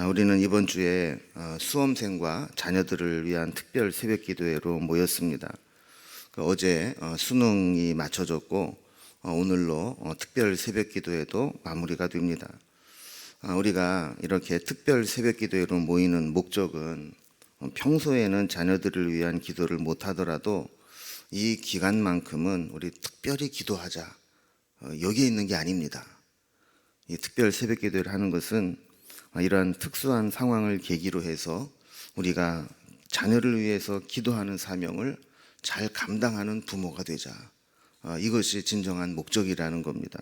우리는 이번 주에 수험생과 자녀들을 위한 특별 새벽 기도회로 모였습니다. 어제 수능이 마쳐졌고 오늘로 특별 새벽 기도회도 마무리가 됩니다. 우리가 이렇게 특별 새벽 기도회로 모이는 목적은 평소에는 자녀들을 위한 기도를 못하더라도 이 기간만큼은 우리 특별히 기도하자, 여기에 있는 게 아닙니다. 이 특별 새벽 기도를 하는 것은 이러한 특수한 상황을 계기로 해서 우리가 자녀를 위해서 기도하는 사명을 잘 감당하는 부모가 되자, 이것이 진정한 목적이라는 겁니다.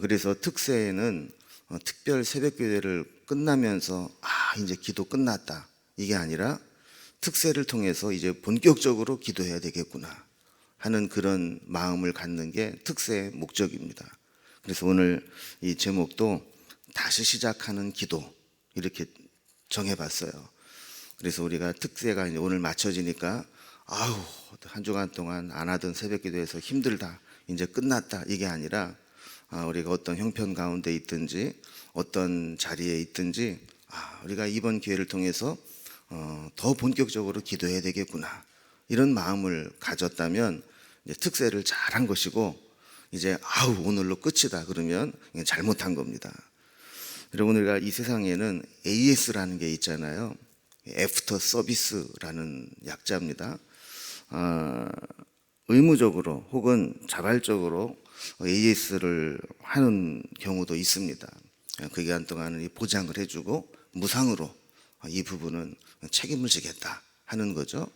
그래서 특새에는 특별 새벽 기도를 끝나면서 이제 기도 끝났다, 이게 아니라 특새를 통해서 이제 본격적으로 기도해야 되겠구나 하는 그런 마음을 갖는 게 특새의 목적입니다. 그래서 오늘 이 제목도 다시 시작하는 기도, 이렇게 정해봤어요. 그래서 우리가 특새가 이제 오늘 맞춰지니까 한 주간 동안 안 하던 새벽 기도에서 힘들다, 이제 끝났다, 이게 아니라 우리가 어떤 형편 가운데 있든지 어떤 자리에 있든지 우리가 이번 기회를 통해서 더 본격적으로 기도해야 되겠구나, 이런 마음을 가졌다면 이제 특새를 잘한 것이고, 이제 오늘로 끝이다 그러면 잘못한 겁니다. 여러분, 우리가 이 세상에는 AS라는 게 있잖아요. 애프터 서비스라는 약자입니다. 의무적으로 혹은 자발적으로 AS를 하는 경우도 있습니다. 그 기간 동안은 보장을 해주고 무상으로 이 부분은 책임을 지겠다 하는 거죠.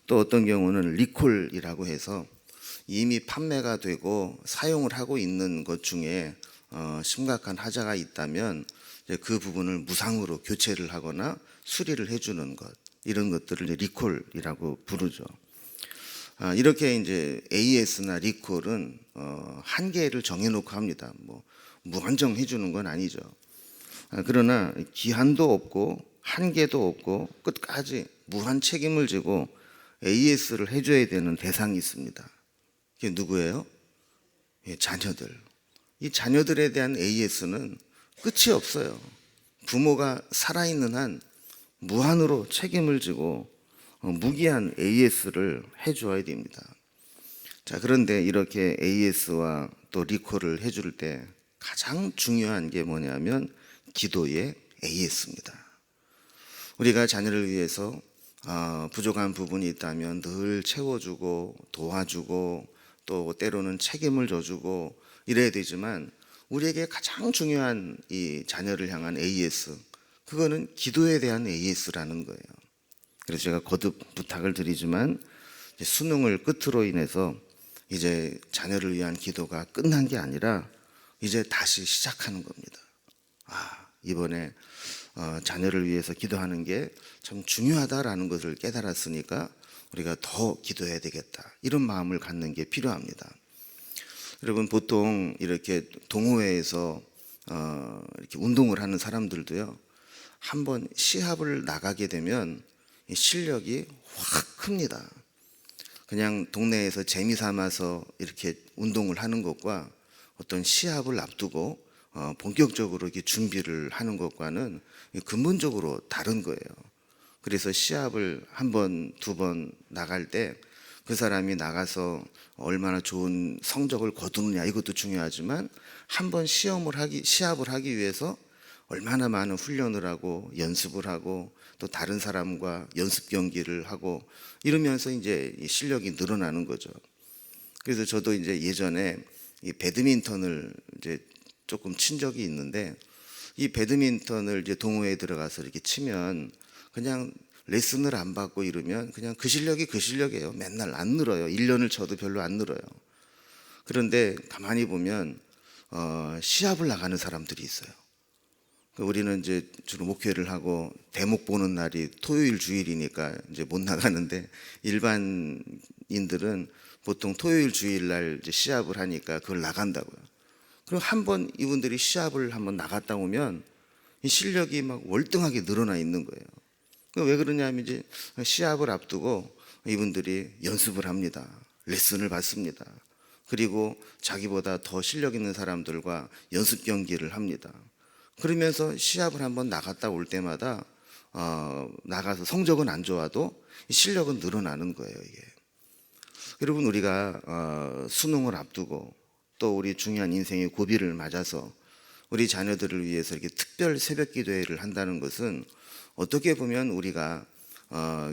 또 어떤 경우는 리콜이라고 해서 이미 판매가 되고 사용을 하고 있는 것 중에 심각한 하자가 있다면 그 부분을 무상으로 교체를 하거나 수리를 해주는 것, 이런 것들을 리콜이라고 부르죠. 이렇게 이제 AS나 리콜은 한계를 정해놓고 합니다. 무한정 해주는 건 아니죠. 그러나 기한도 없고 한계도 없고 끝까지 무한 책임을 지고 AS를 해줘야 되는 대상이 있습니다. 그게 누구예요? 자녀들. 이 자녀들에 대한 AS는 끝이 없어요. 부모가 살아있는 한 무한으로 책임을 지고 무기한 AS를 해줘야 됩니다. 자, 그런데 이렇게 AS와 또 리콜을 해줄 때 가장 중요한 게 뭐냐면 기도의 AS입니다. 우리가 자녀를 위해서 부족한 부분이 있다면 늘 채워주고 도와주고 또 때로는 책임을 져주고 이래야 되지만, 우리에게 가장 중요한 이 자녀를 향한 AS, 그거는 기도에 대한 AS라는 거예요. 그래서 제가 거듭 부탁을 드리지만, 수능을 끝으로 인해서 이제 자녀를 위한 기도가 끝난 게 아니라 이제 다시 시작하는 겁니다. 이번에 자녀를 위해서 기도하는 게 참 중요하다라는 것을 깨달았으니까 우리가 더 기도해야 되겠다, 이런 마음을 갖는 게 필요합니다. 여러분, 보통 이렇게 동호회에서 이렇게 운동을 하는 사람들도요, 한번 시합을 나가게 되면 실력이 확 큽니다. 그냥 동네에서 재미 삼아서 이렇게 운동을 하는 것과 어떤 시합을 앞두고 본격적으로 이렇게 준비를 하는 것과는 근본적으로 다른 거예요. 그래서 시합을 한 번, 두 번 나갈 때 그 사람이 나가서 얼마나 좋은 성적을 거두느냐, 이것도 중요하지만 한 번 시합을 하기 위해서 얼마나 많은 훈련을 하고 연습을 하고 또 다른 사람과 연습 경기를 하고 이러면서 이제 실력이 늘어나는 거죠. 그래서 저도 이제 예전에 이 배드민턴을 이제 조금 친 적이 있는데, 이 배드민턴을 이제 동호회에 들어가서 이렇게 치면 그냥 레슨을 안 받고 이러면 그냥 그 실력이 그 실력이에요. 맨날 안 늘어요. 1년을 쳐도 별로 안 늘어요. 그런데 가만히 보면 시합을 나가는 사람들이 있어요. 우리는 이제 주로 목회를 하고 대목 보는 날이 토요일 주일이니까 이제 못 나가는데, 일반인들은 보통 토요일 주일날 이제 시합을 하니까 그걸 나간다고요. 그럼 한번 이분들이 시합을 한번 나갔다 오면 이 실력이 막 월등하게 늘어나 있는 거예요. 왜 그러냐면 이제 시합을 앞두고 이분들이 연습을 합니다. 레슨을 받습니다. 그리고 자기보다 더 실력 있는 사람들과 연습 경기를 합니다. 그러면서 시합을 한번 나갔다 올 때마다 나가서 성적은 안 좋아도 실력은 늘어나는 거예요, 이게. 여러분, 우리가 수능을 앞두고 또 우리 중요한 인생의 고비를 맞아서 우리 자녀들을 위해서 이렇게 특별 새벽 기도회를 한다는 것은 어떻게 보면 우리가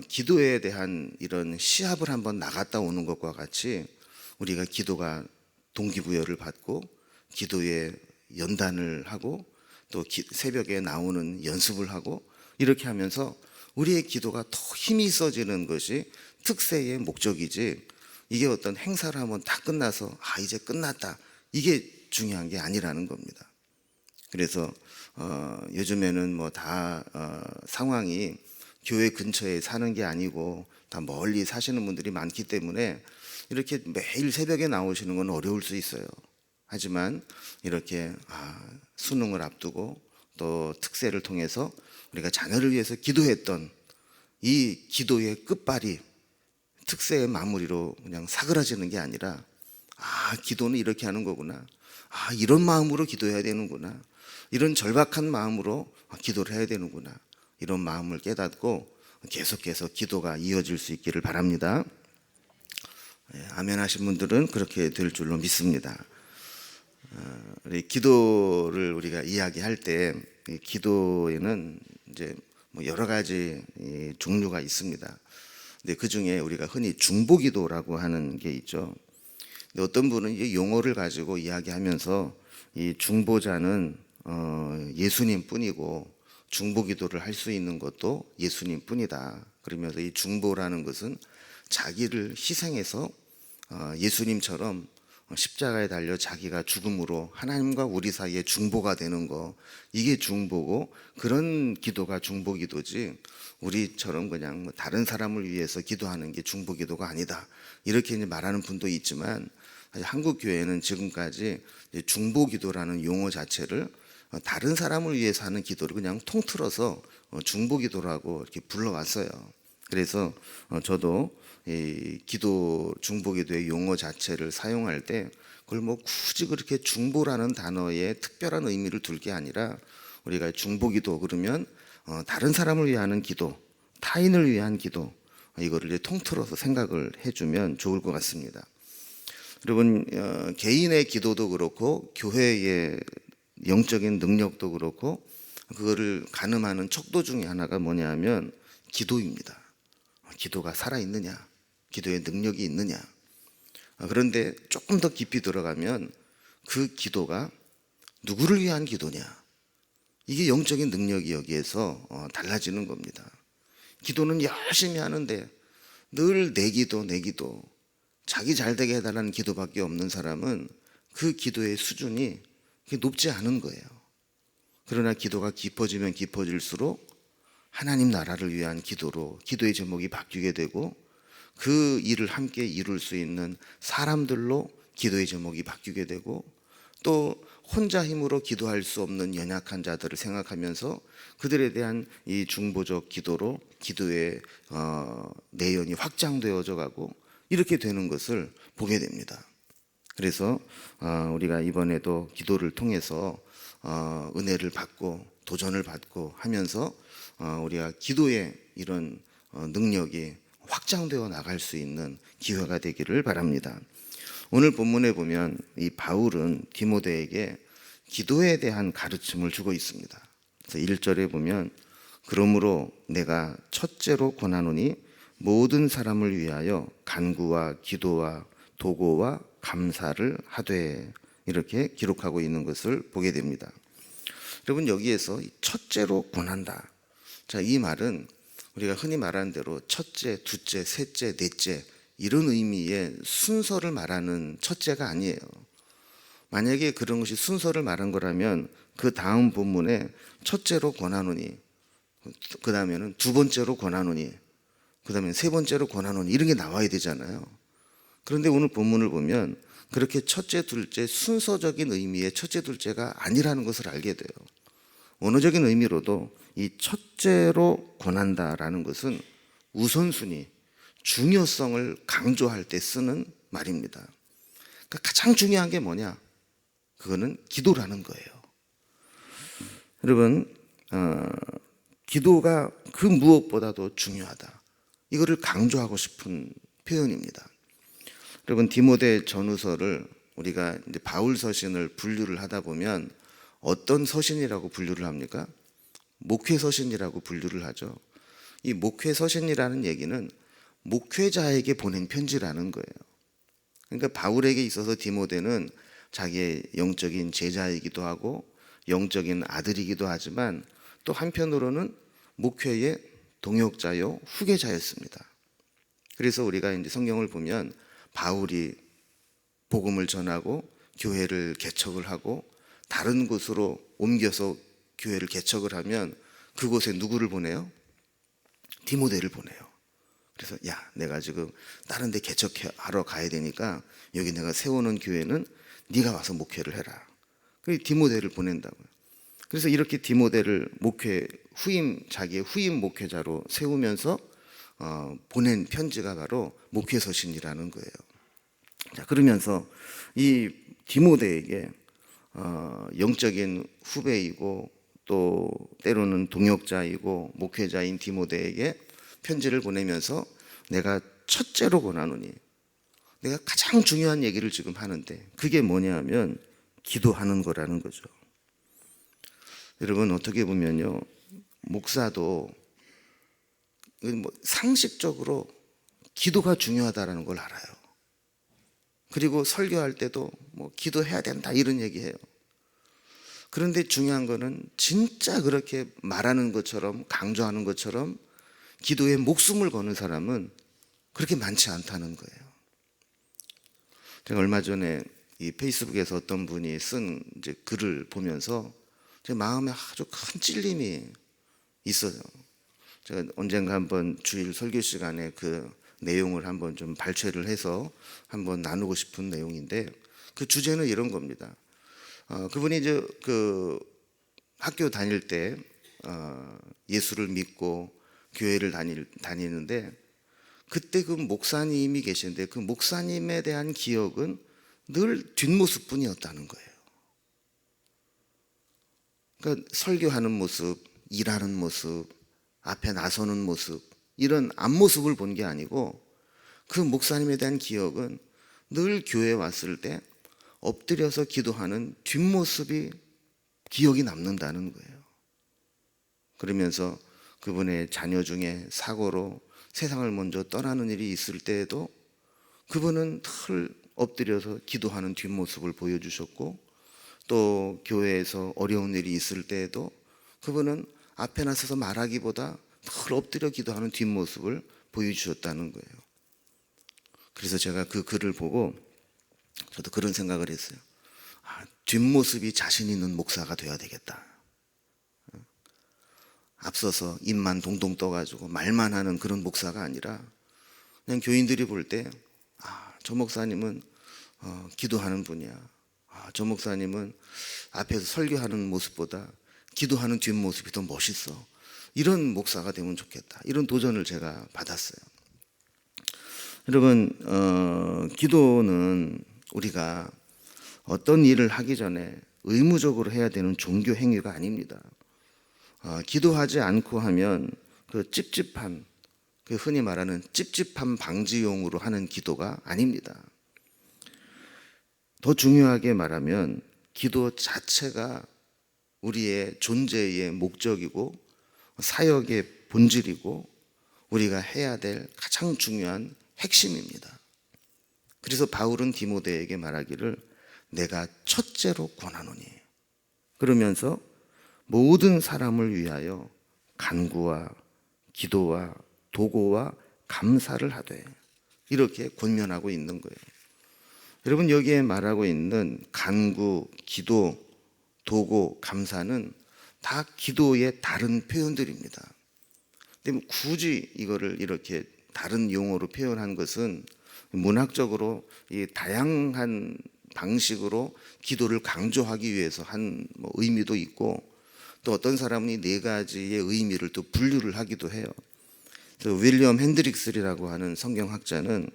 기도에 대한 이런 시합을 한번 나갔다 오는 것과 같이 우리가 기도가 동기부여를 받고 기도에 연단을 하고 또 새벽에 나오는 연습을 하고 이렇게 하면서 우리의 기도가 더 힘이 있어지는 것이 특세의 목적이지, 이게 어떤 행사를 한번 다 끝나서 이제 끝났다, 이게 중요한 게 아니라는 겁니다. 그래서 요즘에는 뭐 다 상황이 교회 근처에 사는 게 아니고 다 멀리 사시는 분들이 많기 때문에 이렇게 매일 새벽에 나오시는 건 어려울 수 있어요. 하지만 이렇게 수능을 앞두고 또 특세를 통해서 우리가 자녀를 위해서 기도했던 이 기도의 끝발이 특세의 마무리로 그냥 사그라지는 게 아니라, 기도는 이렇게 하는 거구나, 이런 마음으로 기도해야 되는구나, 이런 절박한 마음으로 기도를 해야 되는구나, 이런 마음을 깨닫고 계속해서 기도가 이어질 수 있기를 바랍니다. 아멘 하신 분들은 그렇게 될 줄로 믿습니다. 우리 기도를 우리가 이야기할 때 기도에는 이제 뭐 여러 가지 종류가 있습니다. 근데 그 중에 우리가 흔히 중보기도라고 하는 게 있죠. 근데 어떤 분은 이 용어를 가지고 이야기하면서 이 중보자는 예수님 뿐이고 중보기도를 할 수 있는 것도 예수님 뿐이다. 그러면서 이 중보라는 것은 자기를 희생해서 예수님처럼 십자가에 달려 자기가 죽음으로 하나님과 우리 사이에 중보가 되는 거, 이게 중보고, 그런 기도가 중보기도지 우리처럼 그냥 뭐 다른 사람을 위해서 기도하는 게 중보기도가 아니다, 이렇게 이제 말하는 분도 있지만, 한국 교회는 지금까지 중보기도라는 용어 자체를 다른 사람을 위해서 하는 기도를 그냥 통틀어서 중보기도라고 이렇게 불러왔어요. 그래서 저도 이 기도, 중보기도의 용어 자체를 사용할 때 그걸 뭐 굳이 그렇게 중보라는 단어에 특별한 의미를 둘 게 아니라, 우리가 중보기도 그러면 다른 사람을 위하는 기도, 타인을 위한 기도, 이거를 이제 통틀어서 생각을 해주면 좋을 것 같습니다. 여러분, 개인의 기도도 그렇고 교회의 영적인 능력도 그렇고 그거를 가늠하는 척도 중에 하나가 뭐냐면 기도입니다. 기도가 살아있느냐, 기도의 능력이 있느냐. 그런데 조금 더 깊이 들어가면 그 기도가 누구를 위한 기도냐, 이게 영적인 능력이 여기에서 달라지는 겁니다. 기도는 열심히 하는데 늘 내 기도 자기 잘되게 해달라는 기도밖에 없는 사람은 그 기도의 수준이 높지 않은 거예요. 그러나 기도가 깊어지면 깊어질수록 하나님 나라를 위한 기도로 기도의 제목이 바뀌게 되고, 그 일을 함께 이룰 수 있는 사람들로 기도의 제목이 바뀌게 되고, 또 혼자 힘으로 기도할 수 없는 연약한 자들을 생각하면서 그들에 대한 이 중보적 기도로 기도의 내연이 확장되어져 가고 이렇게 되는 것을 보게 됩니다. 그래서 우리가 이번에도 기도를 통해서 은혜를 받고 도전을 받고 하면서 우리가 기도의 이런 능력이 확장되어 나갈 수 있는 기회가 되기를 바랍니다. 오늘 본문에 보면 이 바울은 디모데에게 기도에 대한 가르침을 주고 있습니다. 그래서 1절에 보면, 그러므로 내가 첫째로 권하노니 모든 사람을 위하여 간구와 기도와 도고와 감사를 하되, 이렇게 기록하고 있는 것을 보게 됩니다. 여러분, 여기에서 첫째로 권한다. 자, 이 말은 우리가 흔히 말하는 대로 첫째, 둘째, 셋째, 넷째, 이런 의미의 순서를 말하는 첫째가 아니에요. 만약에 그런 것이 순서를 말한 거라면 그 다음 본문에 첫째로 권하노니, 그 다음에는 두 번째로 권하노니, 그 다음에 세 번째로 권하노니, 이런 게 나와야 되잖아요. 그런데 오늘 본문을 보면 그렇게 첫째, 둘째 순서적인 의미의 첫째, 둘째가 아니라는 것을 알게 돼요. 언어적인 의미로도 이 첫째로 권한다라는 것은 우선순위, 중요성을 강조할 때 쓰는 말입니다. 그러니까 가장 중요한 게 뭐냐? 그거는 기도라는 거예요. 여러분, 기도가 그 무엇보다도 중요하다. 이거를 강조하고 싶은 표현입니다. 여러분, 디모데 전후서를 우리가 이제 바울 서신을 분류를 하다 보면 어떤 서신이라고 분류를 합니까? 목회 서신이라고 분류를 하죠. 이 목회 서신이라는 얘기는 목회자에게 보낸 편지라는 거예요. 그러니까 바울에게 있어서 디모데는 자기의 영적인 제자이기도 하고 영적인 아들이기도 하지만 또 한편으로는 목회의 동역자요 후계자였습니다. 그래서 우리가 이제 성경을 보면 바울이 복음을 전하고 교회를 개척을 하고 다른 곳으로 옮겨서 교회를 개척을 하면 그곳에 누구를 보내요? 디모데를 보내요. 그래서 야, 내가 지금 다른 데 개척하러 가야 되니까 여기 내가 세우는 교회는 네가 와서 목회를 해라. 그래서 디모데를 보낸다고요. 그래서 이렇게 디모데를 자기의 후임 목회자로 세우면서 보낸 편지가 바로 목회서신이라는 거예요. 자, 그러면서 이 디모데에게 영적인 후배이고 또 때로는 동역자이고 목회자인 디모데에게 편지를 보내면서 내가 첫째로 권하노니, 내가 가장 중요한 얘기를 지금 하는데 그게 뭐냐 하면 기도하는 거라는 거죠. 여러분, 어떻게 보면요, 목사도 상식적으로 기도가 중요하다는 걸 알아요. 그리고 설교할 때도 기도해야 된다 이런 얘기해요. 그런데 중요한 거는 진짜 그렇게 말하는 것처럼 강조하는 것처럼 기도에 목숨을 거는 사람은 그렇게 많지 않다는 거예요. 제가 얼마 전에 이 페이스북에서 어떤 분이 쓴 이제 글을 보면서 제 마음에 아주 큰 찔림이 있어요. 제가 언젠가 한번 주일 설교 시간에 그 내용을 한번 좀 발췌를 해서 한번 나누고 싶은 내용인데, 그 주제는 이런 겁니다. 그분이 이제 그 학교 다닐 때 예수를 믿고 교회를 다니는데 그때 그 목사님이 계시는데 그 목사님에 대한 기억은 늘 뒷모습뿐이었다는 거예요. 그러니까 설교하는 모습, 일하는 모습, 앞에 나서는 모습, 이런 앞모습을 본 게 아니고 그 목사님에 대한 기억은 늘 교회에 왔을 때 엎드려서 기도하는 뒷모습이 기억이 남는다는 거예요. 그러면서 그분의 자녀 중에 사고로 세상을 먼저 떠나는 일이 있을 때에도 그분은 늘 엎드려서 기도하는 뒷모습을 보여주셨고, 또 교회에서 어려운 일이 있을 때에도 그분은 앞에 나서서 말하기보다 늘 엎드려 기도하는 뒷모습을 보여주셨다는 거예요. 그래서 제가 그 글을 보고 저도 그런 생각을 했어요. 뒷모습이 자신 있는 목사가 돼야 되겠다. 앞서서 입만 동동 떠가지고 말만 하는 그런 목사가 아니라 그냥 교인들이 볼 때 저 목사님은 기도하는 분이야. 저 목사님은 앞에서 설교하는 모습보다 기도하는 뒷모습이 더 멋있어. 이런 목사가 되면 좋겠다. 이런 도전을 제가 받았어요. 여러분, 기도는 우리가 어떤 일을 하기 전에 의무적으로 해야 되는 종교 행위가 아닙니다. 기도하지 않고 하면 그 찝찝한, 그 흔히 말하는 찝찝한 방지용으로 하는 기도가 아닙니다. 더 중요하게 말하면 기도 자체가 우리의 존재의 목적이고 사역의 본질이고 우리가 해야 될 가장 중요한 핵심입니다. 그래서 바울은 디모데에게 말하기를 내가 첫째로 권하노니, 그러면서 모든 사람을 위하여 간구와 기도와 도고와 감사를 하되, 이렇게 권면하고 있는 거예요. 여러분, 여기에 말하고 있는 간구, 기도, 도고, 감사는 다 기도의 다른 표현들입니다. 근데 굳이 이거를 이렇게 다른 용어로 표현한 것은 문학적으로 이 다양한 방식으로 기도를 강조하기 위해서 한 의미도 있고, 또 어떤 사람은 이 네 가지의 의미를 또 분류를 하기도 해요. 윌리엄 핸드릭스라고 하는 성경학자는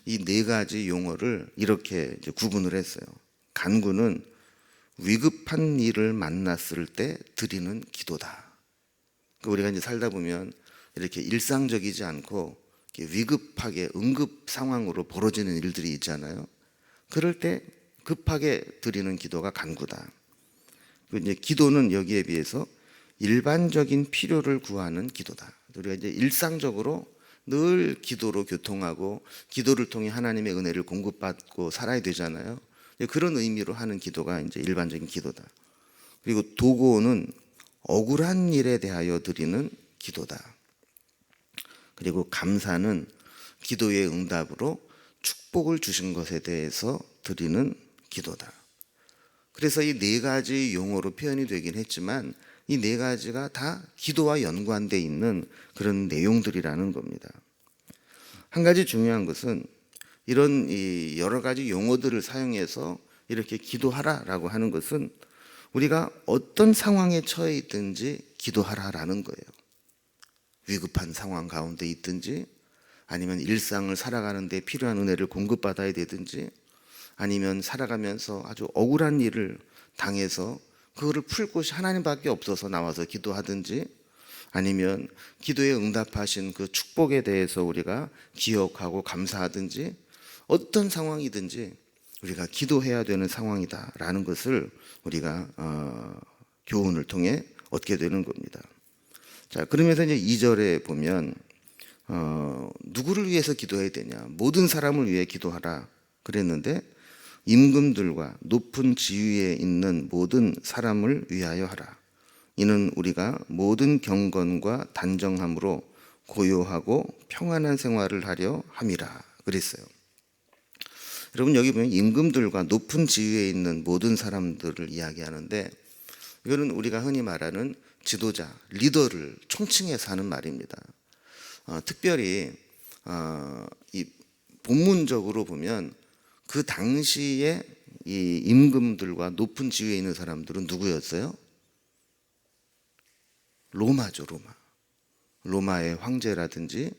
이 네 가지 용어를 이렇게 이제 구분을 했어요. 간구는 위급한 일을 만났을 때 드리는 기도다. 우리가 이제 살다 보면 이렇게 일상적이지 않고 이렇게 위급하게 응급 상황으로 벌어지는 일들이 있잖아요. 그럴 때 급하게 드리는 기도가 간구다. 이제 기도는 여기에 비해서 일반적인 필요를 구하는 기도다. 우리가 이제 일상적으로 늘 기도로 교통하고 기도를 통해 하나님의 은혜를 공급받고 살아야 되잖아요. 그런 의미로 하는 기도가 이제 일반적인 기도다. 그리고 도고는 억울한 일에 대하여 드리는 기도다. 그리고 감사는 기도의 응답으로 축복을 주신 것에 대해서 드리는 기도다. 그래서 이 네 가지 용어로 표현이 되긴 했지만 이 네 가지가 다 기도와 연관되어 있는 그런 내용들이라는 겁니다. 한 가지 중요한 것은 이런 이 여러 가지 용어들을 사용해서 이렇게 기도하라라고 하는 것은 우리가 어떤 상황에 처해 있든지 기도하라라는 거예요. 위급한 상황 가운데 있든지 아니면 일상을 살아가는 데 필요한 은혜를 공급받아야 되든지 아니면 살아가면서 아주 억울한 일을 당해서 그거를 풀 곳이 하나님밖에 없어서 나와서 기도하든지 아니면 기도에 응답하신 그 축복에 대해서 우리가 기억하고 감사하든지 어떤 상황이든지 우리가 기도해야 되는 상황이다라는 것을 우리가 교훈을 통해 얻게 되는 겁니다. 자, 그러면서 이제 2절에 보면 누구를 위해서 기도해야 되냐? 모든 사람을 위해 기도하라 그랬는데 임금들과 높은 지위에 있는 모든 사람을 위하여 하라. 이는 우리가 모든 경건과 단정함으로 고요하고 평안한 생활을 하려 함이라 그랬어요. 여러분 여기 보면 임금들과 높은 지위에 있는 모든 사람들을 이야기하는데 이거는 우리가 흔히 말하는 지도자, 리더를 총칭해서 하는 말입니다. 특별히 이 본문적으로 보면 그 당시에 이 임금들과 높은 지위에 있는 사람들은 누구였어요? 로마죠, 로마. 로마의 황제라든지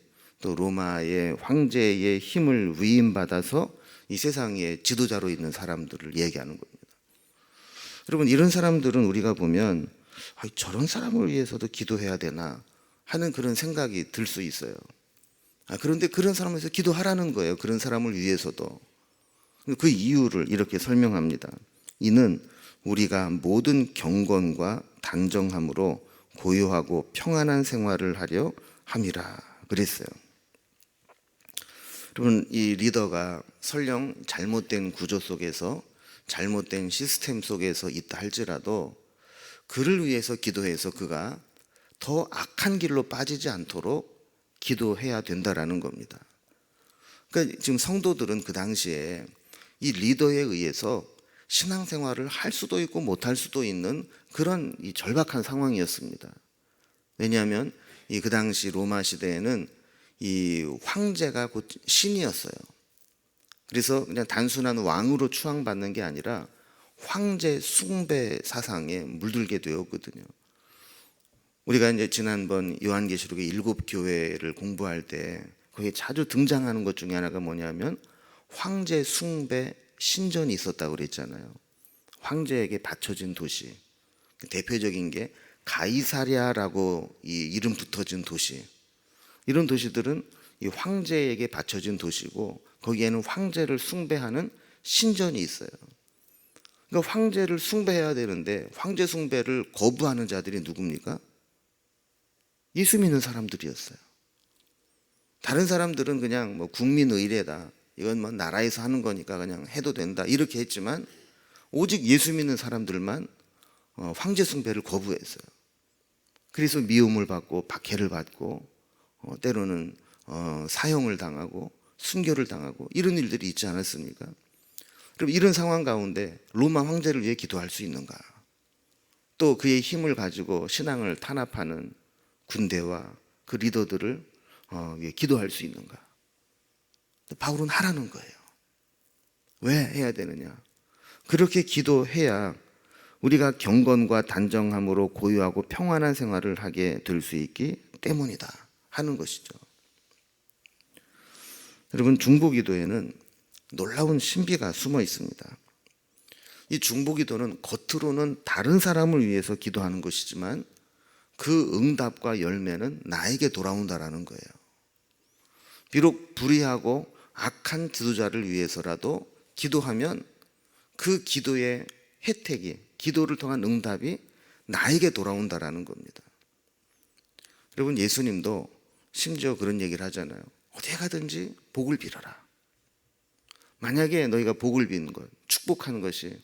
또 로마의 황제의 힘을 위임받아서 이 세상의 지도자로 있는 사람들을 얘기하는 겁니다. 여러분 이런 사람들은 우리가 보면 저런 사람을 위해서도 기도해야 되나 하는 그런 생각이 들 수 있어요. 그런데 그런 사람을 위해서 기도하라는 거예요. 그런 사람을 위해서도. 그 이유를 이렇게 설명합니다. 이는 우리가 모든 경건과 단정함으로 고요하고 평안한 생활을 하려 함이라 그랬어요. 여러분 이 리더가 설령 잘못된 구조 속에서 잘못된 시스템 속에서 있다 할지라도 그를 위해서 기도해서 그가 더 악한 길로 빠지지 않도록 기도해야 된다라는 겁니다. 그러니까 지금 성도들은 그 당시에 이 리더에 의해서 신앙생활을 할 수도 있고 못할 수도 있는 그런 이 절박한 상황이었습니다. 왜냐하면 이 그 당시 로마 시대에는 이 황제가 곧 신이었어요. 그래서 그냥 단순한 왕으로 추앙받는 게 아니라 황제 숭배 사상에 물들게 되었거든요. 우리가 이제 지난번 요한계시록의 7교회를 공부할 때 거기에 자주 등장하는 것 중에 하나가 뭐냐면 황제 숭배 신전이 있었다고 그랬잖아요. 황제에게 바쳐진 도시. 대표적인 게 가이사랴라고 이 이름 붙어진 도시. 이런 도시들은 이 황제에게 바쳐진 도시고 거기에는 황제를 숭배하는 신전이 있어요. 그러니까 황제를 숭배해야 되는데 황제 숭배를 거부하는 자들이 누굽니까? 예수 믿는 사람들이었어요. 다른 사람들은 그냥 뭐 국민 의례다. 이건 뭐 나라에서 하는 거니까 그냥 해도 된다. 이렇게 했지만 오직 예수 믿는 사람들만 황제 숭배를 거부했어요. 그래서 미움을 받고 박해를 받고 때로는 사형을 당하고 순교를 당하고 이런 일들이 있지 않았습니까? 그럼 이런 상황 가운데 로마 황제를 위해 기도할 수 있는가? 또 그의 힘을 가지고 신앙을 탄압하는 군대와 그 리더들을 위해 기도할 수 있는가? 바울은 하라는 거예요. 왜 해야 되느냐? 그렇게 기도해야 우리가 경건과 단정함으로 고요하고 평안한 생활을 하게 될 수 있기 때문이다 하는 것이죠. 여러분 중보기도에는 놀라운 신비가 숨어 있습니다. 이 중보기도는 겉으로는 다른 사람을 위해서 기도하는 것이지만 그 응답과 열매는 나에게 돌아온다라는 거예요. 비록 불의하고 악한 지도자를 위해서라도 기도하면 그 기도의 혜택이, 기도를 통한 응답이 나에게 돌아온다라는 겁니다. 여러분, 예수님도 심지어 그런 얘기를 하잖아요. 어디에 가든지 복을 빌어라. 만약에 너희가 복을 비는 것, 축복하는 것이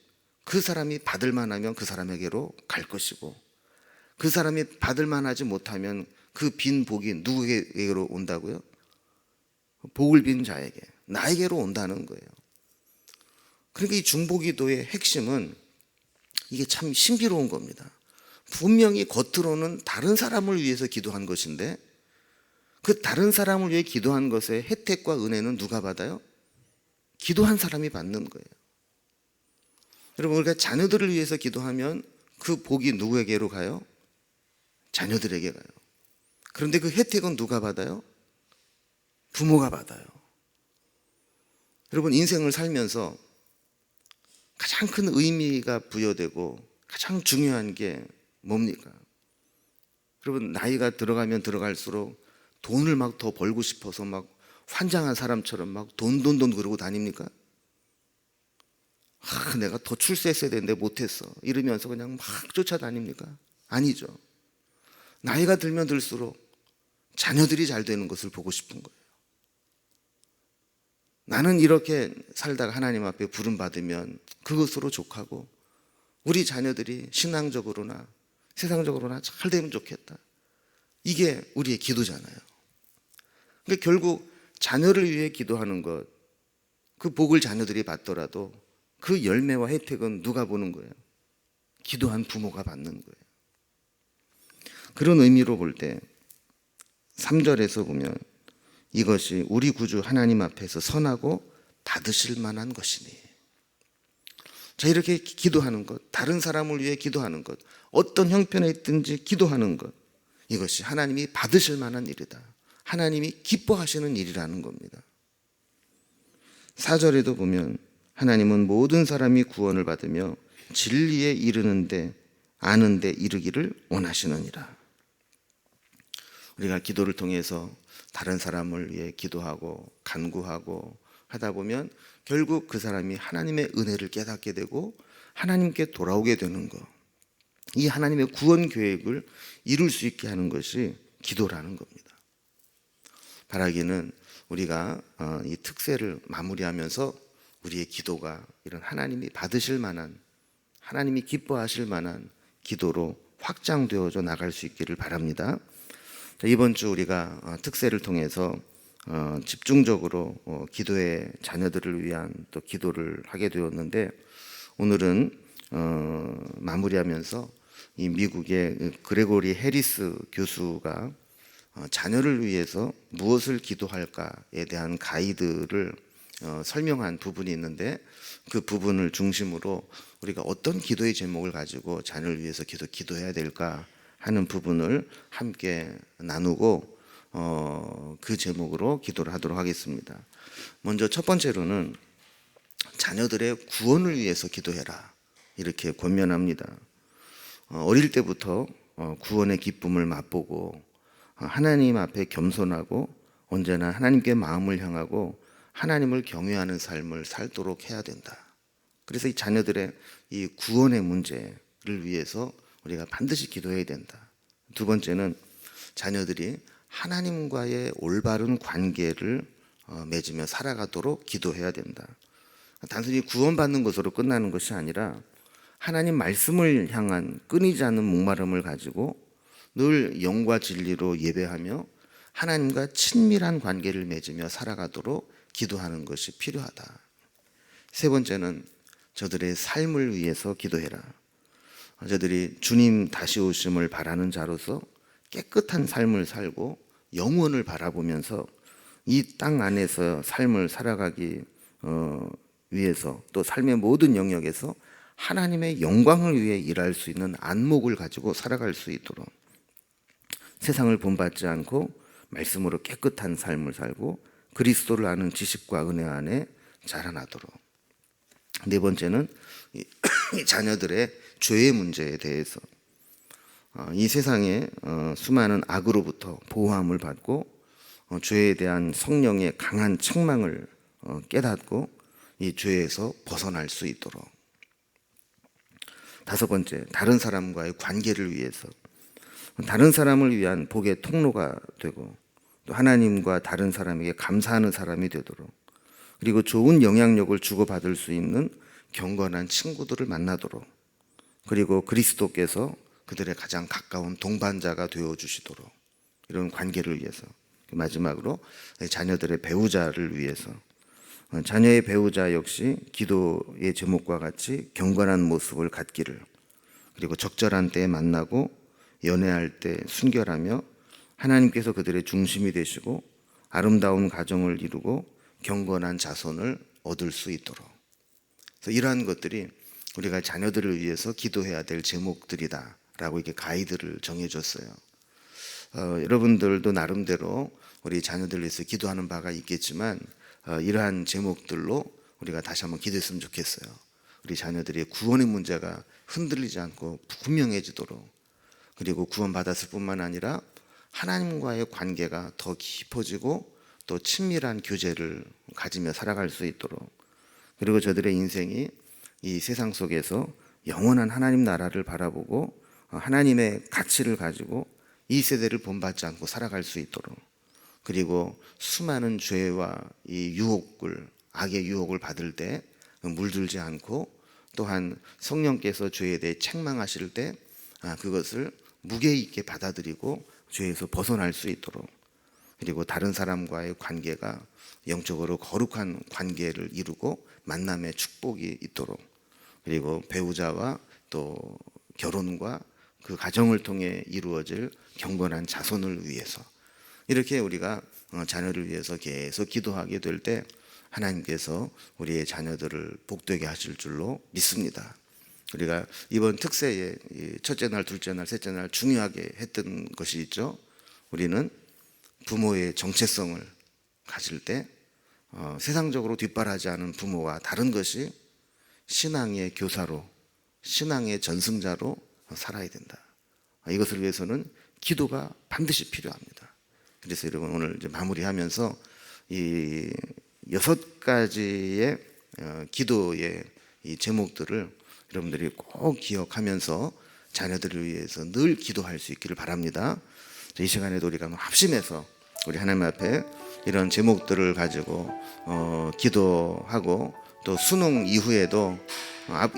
그 사람이 받을 만하면 그 사람에게로 갈 것이고, 그 사람이 받을 만하지 못하면 그 빈 복이 누구에게로 온다고요? 복을 빈 자에게, 나에게로 온다는 거예요. 그러니까 이 중보기도의 핵심은 이게 참 신비로운 겁니다. 분명히 겉으로는 다른 사람을 위해서 기도한 것인데 그 다른 사람을 위해 기도한 것의 혜택과 은혜는 누가 받아요? 기도한 사람이 받는 거예요. 여러분, 우리가 자녀들을 위해서 기도하면 그 복이 누구에게로 가요? 자녀들에게 가요. 그런데 그 혜택은 누가 받아요? 부모가 받아요. 여러분, 인생을 살면서 가장 큰 의미가 부여되고 가장 중요한 게 뭡니까? 여러분, 나이가 들어가면 들어갈수록 돈을 막 더 벌고 싶어서 막 환장한 사람처럼 막 돈 그러고 다닙니까? 내가 더 출세했어야 되는데 못했어 이러면서 그냥 막 쫓아다닙니까? 아니죠. 나이가 들면 들수록 자녀들이 잘 되는 것을 보고 싶은 거예요. 나는 이렇게 살다가 하나님 앞에 부름받으면 그것으로 족하고 우리 자녀들이 신앙적으로나 세상적으로나 잘 되면 좋겠다. 이게 우리의 기도잖아요. 그러니까 결국 자녀를 위해 기도하는 것, 그 복을 자녀들이 받더라도 그 열매와 혜택은 누가 보는 거예요? 기도한 부모가 받는 거예요. 그런 의미로 볼 때 3절에서 보면 이것이 우리 구주 하나님 앞에서 선하고 받으실 만한 것이니. 자, 이렇게 기도하는 것, 다른 사람을 위해 기도하는 것, 어떤 형편에 있든지 기도하는 것, 이것이 하나님이 받으실 만한 일이다. 하나님이 기뻐하시는 일이라는 겁니다. 4절에도 보면 하나님은 모든 사람이 구원을 받으며 진리에 이르는데 아는데 이르기를 원하시느니라. 우리가 기도를 통해서 다른 사람을 위해 기도하고 간구하고 하다 보면 결국 그 사람이 하나님의 은혜를 깨닫게 되고 하나님께 돌아오게 되는 것, 이 하나님의 구원 계획을 이룰 수 있게 하는 것이 기도라는 겁니다. 바라기는 우리가 이 특세를 마무리하면서 우리의 기도가 이런 하나님이 받으실 만한, 하나님이 기뻐하실 만한 기도로 확장되어져 나갈 수 있기를 바랍니다. 자, 이번 주 우리가 특세를 통해서 집중적으로 기도의 자녀들을 위한 또 기도를 하게 되었는데, 오늘은 마무리하면서 이 미국의 그레고리 해리스 교수가 자녀를 위해서 무엇을 기도할까에 대한 가이드를 설명한 부분이 있는데, 그 부분을 중심으로 우리가 어떤 기도의 제목을 가지고 자녀를 위해서 기도해야 될까 하는 부분을 함께 나누고 그 제목으로 기도를 하도록 하겠습니다. 먼저 첫 번째로는 자녀들의 구원을 위해서 기도해라, 이렇게 권면합니다. 어릴 때부터 구원의 기쁨을 맛보고 하나님 앞에 겸손하고 언제나 하나님께 마음을 향하고 하나님을 경외하는 삶을 살도록 해야 된다. 그래서 이 자녀들의 이 구원의 문제를 위해서 우리가 반드시 기도해야 된다. 두 번째는 자녀들이 하나님과의 올바른 관계를 맺으며 살아가도록 기도해야 된다. 단순히 구원받는 것으로 끝나는 것이 아니라 하나님 말씀을 향한 끊이지 않는 목마름을 가지고 늘 영과 진리로 예배하며 하나님과 친밀한 관계를 맺으며 살아가도록 기도하는 것이 필요하다. 세 번째는 저들의 삶을 위해서 기도해라. 저들이 주님 다시 오심을 바라는 자로서 깨끗한 삶을 살고 영원을 바라보면서 이 땅 안에서 삶을 살아가기 위해서, 또 삶의 모든 영역에서 하나님의 영광을 위해 일할 수 있는 안목을 가지고 살아갈 수 있도록, 세상을 본받지 않고 말씀으로 깨끗한 삶을 살고 그리스도를 아는 지식과 은혜 안에 자라나도록, 네 번째는 이 자녀들의 죄의 문제에 대해서 이 세상에 수많은 악으로부터 보호함을 받고 죄에 대한 성령의 강한 책망을 깨닫고 이 죄에서 벗어날 수 있도록. 다섯 번째, 다른 사람과의 관계를 위해서 다른 사람을 위한 복의 통로가 되고 또 하나님과 다른 사람에게 감사하는 사람이 되도록, 그리고 좋은 영향력을 주고받을 수 있는 경건한 친구들을 만나도록, 그리고 그리스도께서 그들의 가장 가까운 동반자가 되어주시도록, 이런 관계를 위해서. 마지막으로 자녀들의 배우자를 위해서, 자녀의 배우자 역시 기도의 제목과 같이 경건한 모습을 갖기를, 그리고 적절한 때에 만나고 연애할 때 순결하며 하나님께서 그들의 중심이 되시고 아름다운 가정을 이루고 경건한 자손을 얻을 수 있도록. 그래서 이러한 것들이 우리가 자녀들을 위해서 기도해야 될 제목들이다라고 이렇게 가이드를 정해줬어요. 여러분들도 나름대로 우리 자녀들을 위해서 기도하는 바가 있겠지만 이러한 제목들로 우리가 다시 한번 기도했으면 좋겠어요. 우리 자녀들의 구원의 문제가 흔들리지 않고 분명해지도록, 그리고 구원받았을 뿐만 아니라 하나님과의 관계가 더 깊어지고 또 친밀한 교제를 가지며 살아갈 수 있도록, 그리고 저들의 인생이 이 세상 속에서 영원한 하나님 나라를 바라보고 하나님의 가치를 가지고 이 세대를 본받지 않고 살아갈 수 있도록, 그리고 수많은 죄와 이 유혹을, 악의 유혹을 받을 때 물들지 않고, 또한 성령께서 죄에 대해 책망하실 때 그것을 무게 있게 받아들이고 죄에서 벗어날 수 있도록, 그리고 다른 사람과의 관계가 영적으로 거룩한 관계를 이루고 만남의 축복이 있도록, 그리고 배우자와 또 결혼과 그 가정을 통해 이루어질 경건한 자손을 위해서, 이렇게 우리가 자녀를 위해서 계속 기도하게 될 때 하나님께서 우리의 자녀들을 복되게 하실 줄로 믿습니다. 우리가 이번 특세에 첫째 날, 둘째 날, 셋째 날 중요하게 했던 것이 있죠. 우리는 부모의 정체성을 가질 때 세상적으로 뒷바라지 않은 부모와 다른 것이 신앙의 교사로, 신앙의 전승자로 살아야 된다. 이것을 위해서는 기도가 반드시 필요합니다. 그래서 여러분 오늘 이제 마무리하면서 이 6가지의 기도의 이 제목들을 여러분들이 꼭 기억하면서 자녀들을 위해서 늘 기도할 수 있기를 바랍니다. 이 시간에도 우리가 합심해서 우리 하나님 앞에 이런 제목들을 가지고 기도하고, 또 수능 이후에도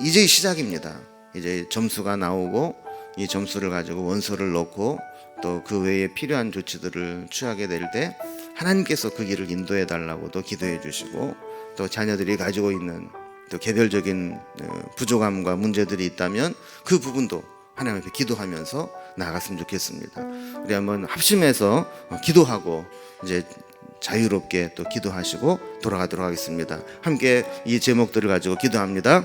이제 시작입니다. 이제 점수가 나오고 이 점수를 가지고 원서를 넣고 또 그 외에 필요한 조치들을 취하게 될 때 하나님께서 그 길을 인도해 달라고도 기도해 주시고, 또 자녀들이 가지고 있는 또 개별적인 부족함과 문제들이 있다면 그 부분도 하나님 앞에 기도하면서 나아갔으면 좋겠습니다. 우리 한번 합심해서 기도하고 이제 자유롭게 또 기도하시고 돌아가도록 하겠습니다. 함께 이 제목들을 가지고 기도합니다.